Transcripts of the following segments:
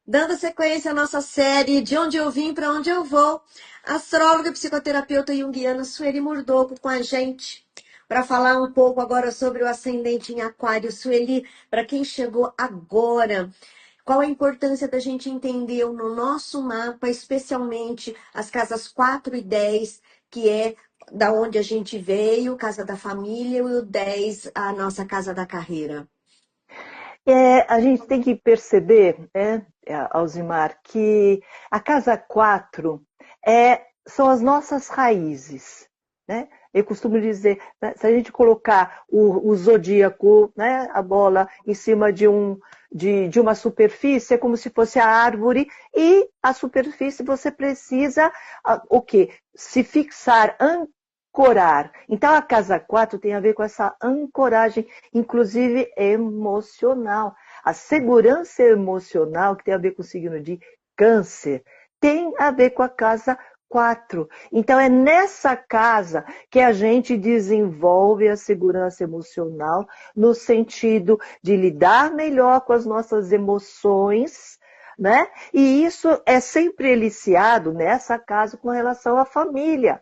Dando sequência à nossa série De Onde Eu Vim, Para Onde Eu Vou, astróloga e psicoterapeuta junguiana Sueli Murdoco com a gente para falar um pouco agora sobre o ascendente em Aquário. Sueli, para quem chegou agora, qual a importância da gente entender no nosso mapa, especialmente as casas 4 e 10, que é da onde a gente veio, casa da família, e o 10, a nossa casa da carreira? A gente tem que perceber, Alzimar, que a casa 4 são as nossas raízes. Né? Eu costumo dizer, né, se a gente colocar o zodíaco, né, a bola, em cima de uma superfície, é como se fosse a árvore, e a superfície você precisa o quê? Se fixar, ancorar. Então a casa 4 tem a ver com essa ancoragem, inclusive emocional. A segurança emocional, que tem a ver com o signo de Câncer, tem a ver com a casa 4. Então é nessa casa que a gente desenvolve a segurança emocional no sentido de lidar melhor com as nossas emoções, né? E isso é sempre eliciado nessa casa com relação à família,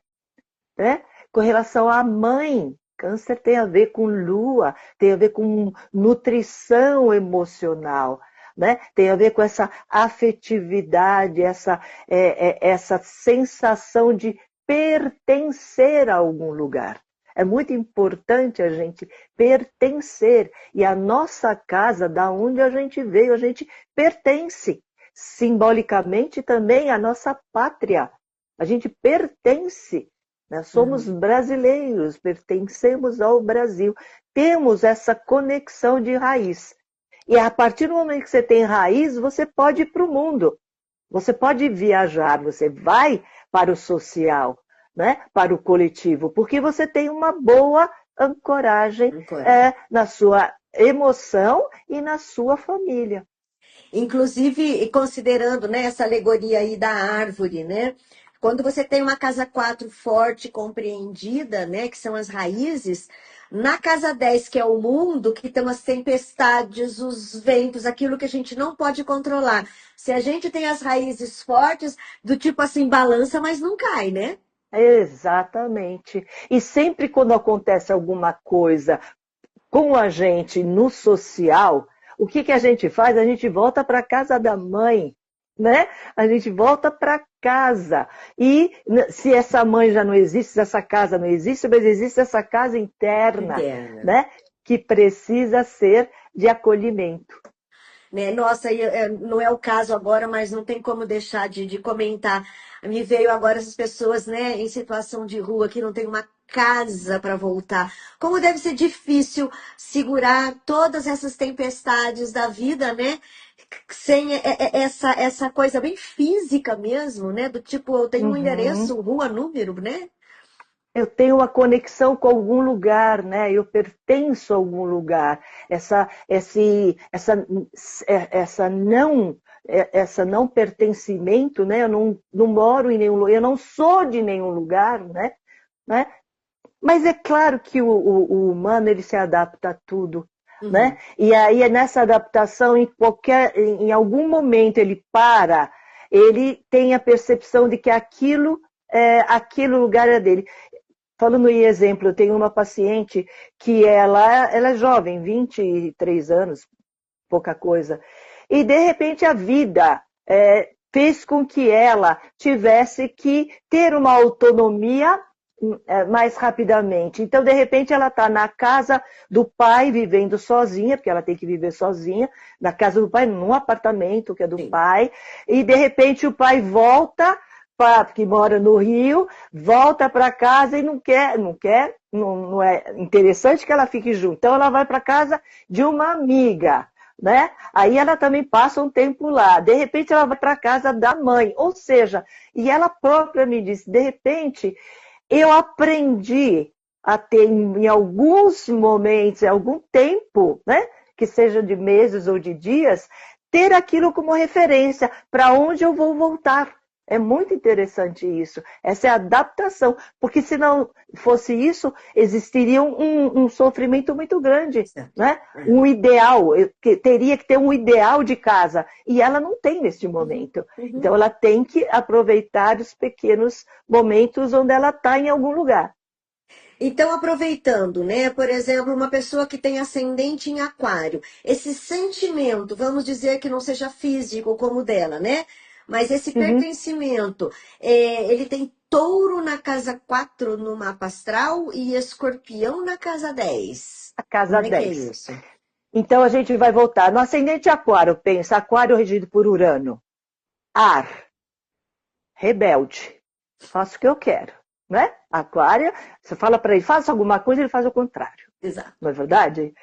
né? Com relação à mãe. Câncer tem a ver com lua, tem a ver com nutrição emocional, né? Tem a ver com essa afetividade, essa sensação de pertencer a algum lugar. É muito importante a gente pertencer. E a nossa casa, da onde a gente veio, a gente pertence. Simbolicamente também a nossa pátria. A gente pertence. Nós somos Uhum. brasileiros, pertencemos ao Brasil. Temos essa conexão de raiz. E a partir do momento que você tem raiz, você pode ir para o mundo. Você pode viajar, você vai para o social, né? Para o coletivo, porque você tem uma boa ancoragem Ancoragem. na sua emoção e na sua família. Inclusive, considerando, né, essa alegoria aí da árvore, né? Quando você tem uma casa 4 forte, compreendida, né, que são as raízes, na casa 10 que é o mundo, que estão as tempestades, os ventos, aquilo que a gente não pode controlar. Se a gente tem as raízes fortes, do tipo assim, balança, mas não cai, né? Exatamente. E sempre quando acontece alguma coisa com a gente no social, o que a gente faz? A gente volta para a casa da mãe, né? A gente volta para casa. E se essa mãe já não existe, se essa casa não existe, mas existe essa casa interna, Interna. né? Que precisa ser de acolhimento. Né? Nossa, não é o caso agora, mas não tem como deixar de comentar. Me veio agora essas pessoas, né, em situação de rua que não tem uma casa para voltar. Como deve ser difícil segurar todas essas tempestades da vida, né? Sem essa coisa bem física mesmo, né? Do tipo, eu tenho um Uhum. endereço, rua, número, né? Eu tenho uma conexão com algum lugar, né? Eu pertenço a algum lugar. Essa não pertencimento, né? Eu não moro em nenhum lugar, eu não sou de nenhum lugar, né? Mas é claro que o humano ele se adapta a tudo, né? Uhum. E aí nessa adaptação, em algum momento ele tem a percepção de que aquilo lugar é dele. Falando em exemplo, eu tenho uma paciente que ela é jovem, 23 anos, pouca coisa. E, de repente, a vida fez com que ela tivesse que ter uma autonomia mais rapidamente. Então, de repente, ela está na casa do pai, vivendo sozinha, porque ela tem que viver sozinha, na casa do pai, num apartamento que é do Sim. pai, e, de repente, o pai volta, que mora no Rio, volta para casa e não é interessante que ela fique junto. Então, ela vai para casa de uma amiga, né? Aí ela também passa um tempo lá. De repente, ela vai para casa da mãe. Ou seja, e ela própria me disse, de repente, eu aprendi a ter, em alguns momentos, em algum tempo, né? Que seja de meses ou de dias, ter aquilo como referência para onde eu vou voltar. É muito interessante isso. Essa é a adaptação. Porque se não fosse isso, existiria um sofrimento muito grande. Certo. Né? É. Um ideal, teria que ter um ideal de casa. E ela não tem neste Uhum, momento. uhum. Então ela tem que aproveitar os pequenos momentos onde ela está em algum lugar. Então, aproveitando, né? Por exemplo, uma pessoa que tem ascendente em aquário, esse sentimento, vamos dizer que não seja físico como o dela, né? Mas esse Uhum. pertencimento, ele tem touro na casa 4 no mapa astral e escorpião na casa 10. A casa Como é que é 10. isso? Então a gente vai voltar. No ascendente aquário, pensa, aquário regido por Urano. Ar, rebelde. Faço o que eu quero, né? Aquário, você fala para ele, faça alguma coisa, ele faz o contrário. Exato. Não é verdade?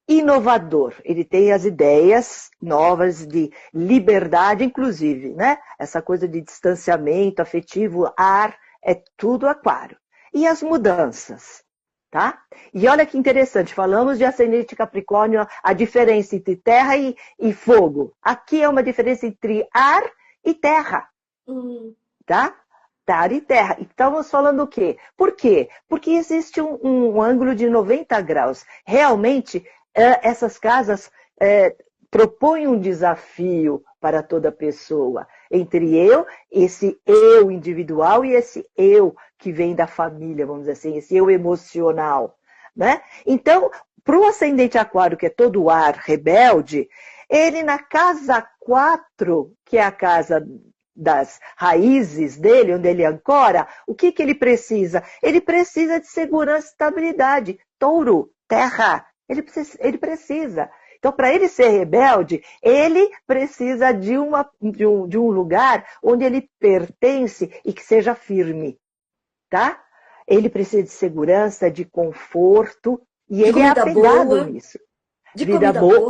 Inovador, ele tem as ideias novas de liberdade, inclusive, né? Essa coisa de distanciamento afetivo, ar, é tudo aquário. E as mudanças, tá? E olha que interessante, falamos de ascendente Capricórnio, a diferença entre terra e fogo. Aqui é uma diferença entre ar e terra, Hum, tá? Ar e terra. E estamos falando o quê? Por quê? Porque existe um ângulo de 90 graus. Realmente, essas casas propõem um desafio para toda pessoa. Entre esse eu individual e esse eu que vem da família, vamos dizer assim, esse eu emocional. Né? Então, para o ascendente aquário, que é todo ar rebelde, ele na casa 4, que é a casa das raízes dele, onde ele ancora, o que ele precisa? Ele precisa de segurança e estabilidade. Touro, terra, ele precisa. Então, para ele ser rebelde, ele precisa de um lugar onde ele pertence e que seja firme, tá? Ele precisa de segurança, de conforto, e de ele é comida apegado boa, nisso. de Vida comida boa, boa.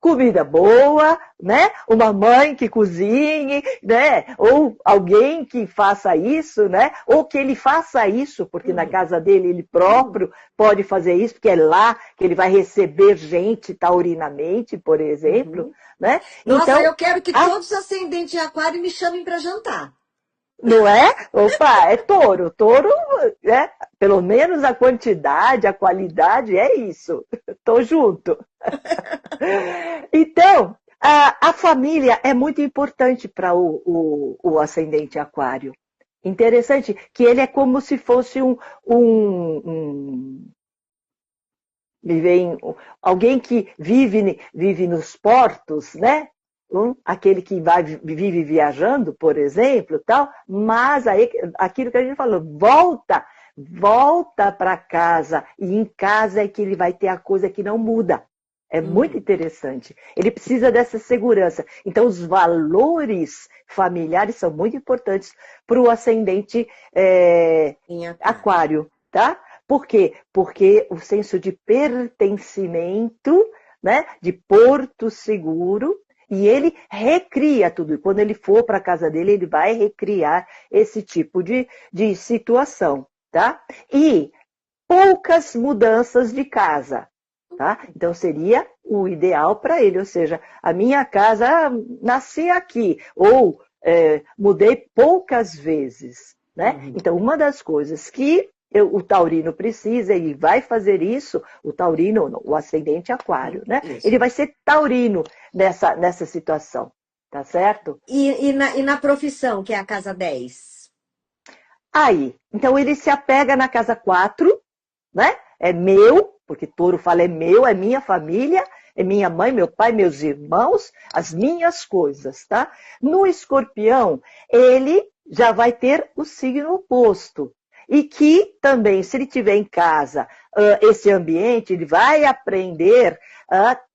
comida boa, né? Uma mãe que cozinhe, né? Ou alguém que faça isso, né? Ou que ele faça isso, porque na Uhum, casa dele ele próprio pode fazer isso, porque é lá que ele vai receber gente taurinamente, por exemplo, uhum. né? Nossa, Então, eu quero que a todos os ascendentes em aquário me chamem para jantar. não é? Opa, é touro. Touro, né? Pelo menos a quantidade, a qualidade, é isso. Tô junto. Então, a família é muito importante para o ascendente aquário. Interessante que ele é como se fosse me vem alguém que vive nos portos, né? Aquele que vive viajando, por exemplo, tal, mas aí, aquilo que a gente falou, volta para casa, e em casa é que ele vai ter a coisa que não muda. É muito Uhum. interessante. Ele precisa dessa segurança. Então, os valores familiares são muito importantes para o ascendente Em aquário. aquário, tá? Por quê? Porque o senso de pertencimento, né, de porto seguro, e ele recria tudo. E quando ele for para a casa dele, ele vai recriar esse tipo de situação, tá? E poucas mudanças de casa, tá? Então seria o ideal para ele, ou seja, a minha casa, nasci aqui, ou mudei poucas vezes, né? Uhum. Então uma das coisas que o taurino precisa, e vai fazer isso, o taurino, o ascendente aquário, Uhum. né? Isso. Ele vai ser taurino nessa situação, tá certo? E na profissão, que é a casa 10. Aí, então ele se apega na casa 4, né? É meu, porque touro fala é meu, é minha família, é minha mãe, meu pai, meus irmãos, as minhas coisas, tá? No escorpião, ele já vai ter o signo oposto. E que também, se ele tiver em casa esse ambiente, ele vai aprender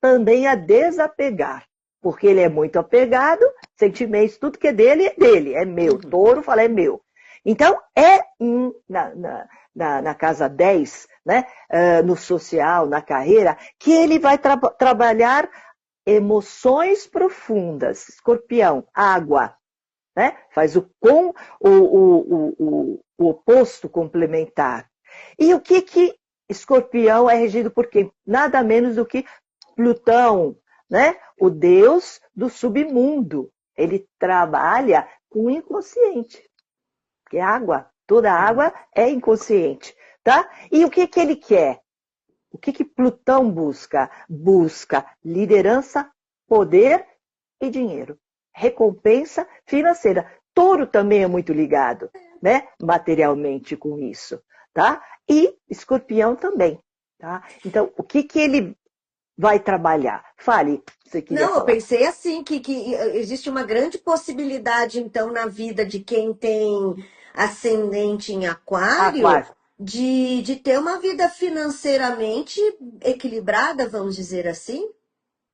também a desapegar. Porque ele é muito apegado, sentimentos, tudo que é dele, é meu. Uhum. Touro fala é meu. Então, na casa 10, né, no social, na carreira, que ele vai trabalhar emoções profundas. Escorpião, água, né? Faz o oposto complementar. E o que Escorpião é regido por quem? Nada menos do que Plutão, né? O deus do submundo. Ele trabalha com o inconsciente. Porque água, toda água é inconsciente, tá? E o que que ele quer? O que que Plutão busca? Busca liderança, poder e dinheiro. Recompensa financeira. Touro também é muito ligado, né? Materialmente com isso, tá? E Escorpião também, tá? Então, o que que ele vai trabalhar? Fale, você queria Não, eu falar. pensei assim, que existe uma grande possibilidade, então, na vida de quem tem ascendente em aquário, Aquário. de ter uma vida financeiramente equilibrada, vamos dizer assim.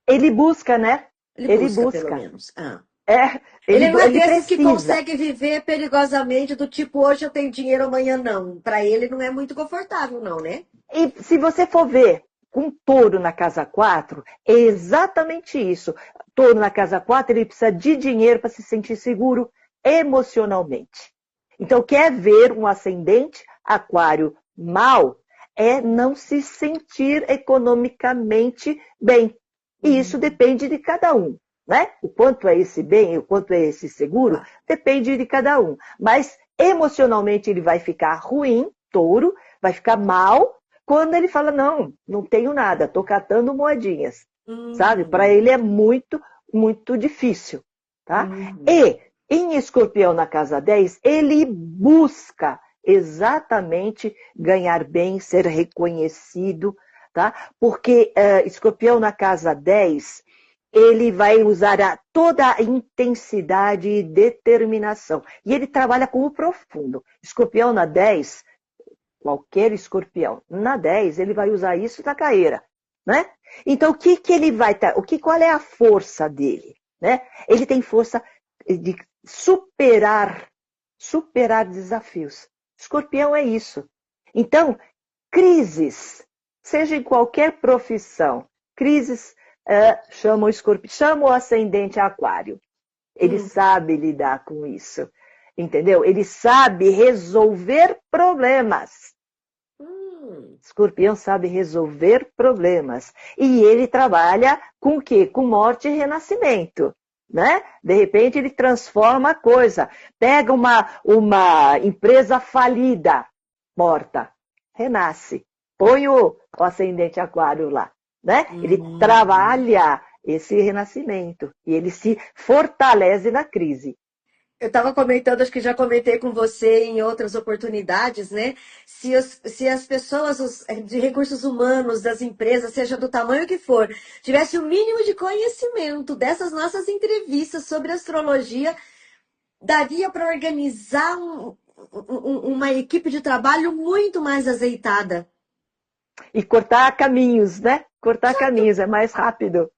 Ele busca, né? Ele Ele busca, pelo busca. menos. Ah. É, Ele não é ele desses que precisa. consegue viver perigosamente, do tipo, hoje eu tenho dinheiro, amanhã não. Para ele não é muito confortável, não, né? E se você for ver com touro na casa 4, é exatamente isso. Touro na casa 4, ele precisa de dinheiro para se sentir seguro emocionalmente. Então, quer ver um ascendente aquário mal, é não se sentir economicamente bem. E isso depende de cada um, né? O quanto é esse bem, o quanto é esse seguro, Claro. depende de cada um. Mas emocionalmente ele vai ficar ruim, touro, vai ficar mal, quando ele fala, não, não tenho nada, estou catando moedinhas, sabe? Para Uhum. ele é muito, muito difícil, tá? Uhum. E em Escorpião na casa 10, ele busca exatamente ganhar bem, ser reconhecido, tá? Porque Escorpião na casa 10, ele vai usar toda a intensidade e determinação. E ele trabalha com o profundo. Escorpião na 10, qualquer escorpião. Na 10, ele vai usar isso na carreira, né? Então, o que que ele vai ter? Qual é a força dele, né? Ele tem força de superar desafios. Escorpião é isso. Então, crises, seja em qualquer profissão, crises chama o ascendente aquário. Ele Hum. sabe lidar com isso, entendeu? Ele sabe resolver problemas. Hum. Escorpião sabe resolver problemas. E ele trabalha com o quê? Com morte e renascimento. Né? De repente ele transforma a coisa. Pega uma empresa falida, morta, renasce. Põe o ascendente aquário lá. Né? Ele Hum. trabalha esse renascimento. E ele se fortalece na crise. Eu estava comentando, acho que já comentei com você em outras oportunidades, né? Se as pessoas de recursos humanos das empresas, seja do tamanho que for, tivessem o mínimo de conhecimento dessas nossas entrevistas sobre astrologia, daria para organizar uma equipe de trabalho muito mais azeitada. E cortar caminhos, né? Cortar caminhos, é mais rápido.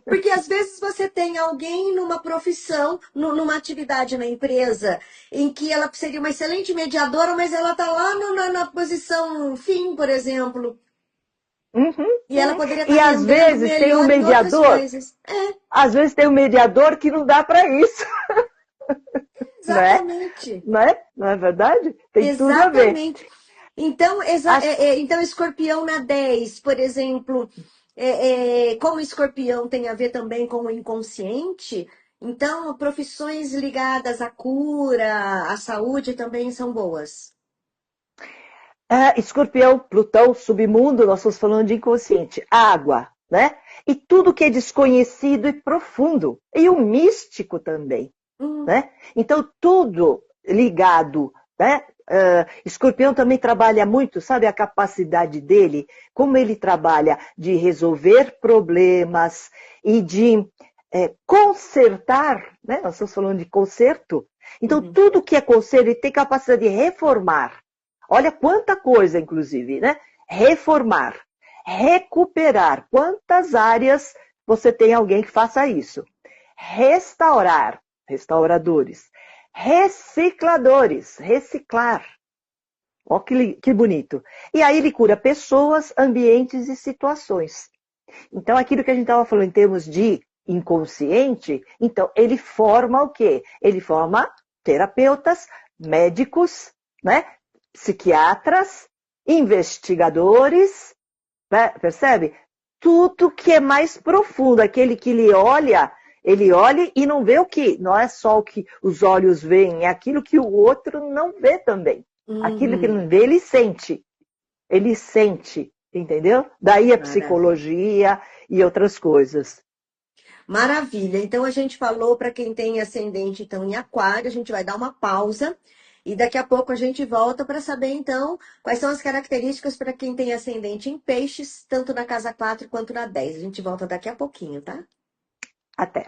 Porque às vezes você tem alguém numa profissão, numa atividade na empresa, em que ela seria uma excelente mediadora, mas ela está lá na posição fim, por exemplo, Uhum, e ela uhum. poderia estar E às rendendo vezes tem um melhor em outras mediador, coisas. É, às vezes tem um mediador que não dá para isso, não é? exatamente. Não é? Não é verdade? Tem tudo a ver. Exatamente. Então, As- então escorpião na 10, por exemplo, como escorpião tem a ver também com o inconsciente, então profissões ligadas à cura, à saúde também são boas. Escorpião, Plutão, submundo, nós estamos falando de inconsciente, água, né? E tudo que é desconhecido e profundo. E o místico também. Hum. Né? Então, tudo ligado, né? Escorpião também trabalha muito, sabe a capacidade dele, como ele trabalha de resolver problemas e de consertar, né? Nós estamos falando de conserto. Então, Uhum. tudo que é conserto, ele tem capacidade de reformar. Olha quanta coisa, inclusive, né? Reformar, recuperar. Quantas áreas você tem alguém que faça isso? Restaurar, restauradores, recicladores, reciclar. Ó, que bonito. E aí ele cura pessoas, ambientes e situações. Então, aquilo que a gente estava falando em termos de inconsciente, então ele forma o quê? Ele forma terapeutas, médicos, né? Psiquiatras, investigadores, né? Percebe? Tudo que é mais profundo, aquele que lhe olha Ele olha e não vê o que, não é só o que os olhos veem, é aquilo que o outro não vê também. Aquilo que ele Uhum. não vê, ele sente, entendeu? Daí a Maravilha. psicologia e outras coisas. Maravilha. Então a gente falou para quem tem ascendente então em aquário, a gente vai dar uma pausa e daqui a pouco a gente volta para saber então quais são as características para quem tem ascendente em peixes, tanto na casa 4 quanto na 10. A gente volta daqui a pouquinho, tá? Até.